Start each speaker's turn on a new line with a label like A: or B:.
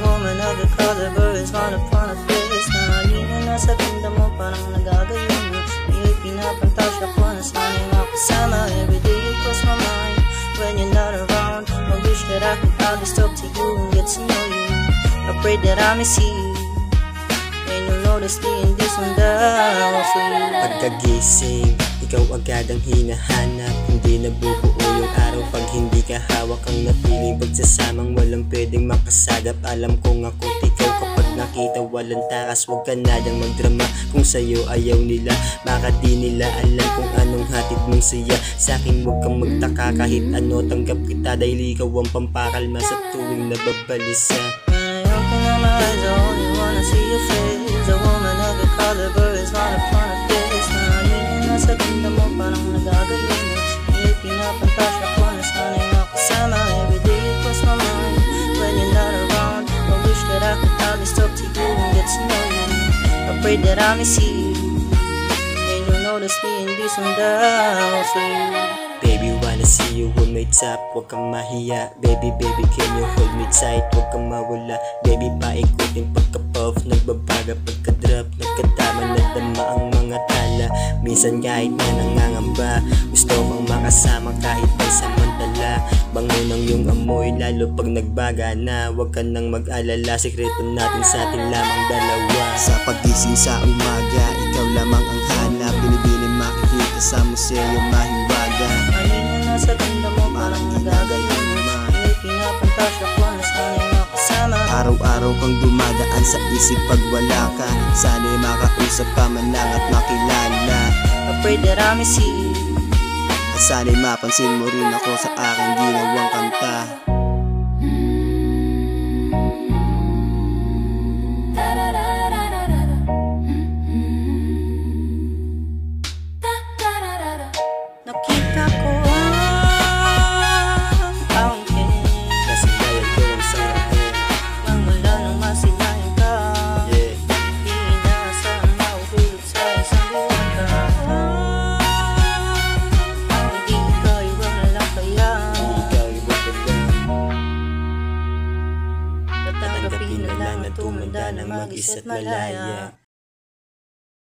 A: woman of your caliber is one upon a place. Nahalina na sa ganda mo, parang nagagayon mo. Ngayon pinapantasya ko na sana'y makasama. Everyday you cross my mind when you're not around. I wish that I could always talk to you and get to know you. I pray that I may see you and you'll notice me in this one down for you.
B: Pagkagising, ikaw agad ang hinahanap. Hindi nabubuo yung araw pag hindi ka hawak. Ang napiling pagsasamang walang pwedeng makasagap. Alam kong ako't ikaw kapag nakita walang takas. Huwag ka na lang magdrama kung sa'yo ayaw nila. Baka di nila alam kung anong hatid mong saya. Sa'kin huwag kang magtaka kahit ano, tanggap kita dahil ikaw ang pampakalma sa tuwing nababalisa.
A: When I open up my eyes, I only wanna see your face. A woman of your caliber is one upon a place. Nahalina na sa ganda mo, parang nagagayon mo. Ngayon pinapantasya ko na sana'y makasama. Everyday you cross my mind when you're not around. I wish that I could always talk to you and get to know you. I pray that I may see you and you'll notice me in this one down for you.
B: Baby, wanna see you on my top, huwag kang mahiya. Baby, can you hold me tight, huwag kang mawala. Baby, paikutin pagka-puff, nagbabaga pagka-drop. Nagkatama na dama ang mga tala. Minsan kahit na nangangamba, gusto kang makasama kahit pansamantala. Bango ng iyong amoy, lalo pag nagbaga na. Huwag ka nang mag-alala, sikreto natin sa ating lamang dalawa.
C: Sa pagising sa umaga, ikaw lamang ang hanap. Binibining makikita sa museo, mahiwaga.
A: Halina na sa ganda mo, parang nagagayon mo. Ngayon pinapantasya ko na sana'y makasama.
C: Araw-araw kang dumadaan sa isip pag wala ka. Sana'y makausap ka man lang at makilala.
A: I pray that I may see you
C: at sana'y mapansin mo rin ako sa aking ginawang kanta.
A: Nakita ko ang fountain
B: Kasi kaya ko ang sayahin.
A: nang wala nang masilayan ka.
B: Yeah.
A: Di inaasahan mahuhulog sa isang diwata. Hindi ka iba na lang kaya.
B: Ikaw iba ka lang.
A: Tatanggapin na lang na tumanda na mag-isa't malaya.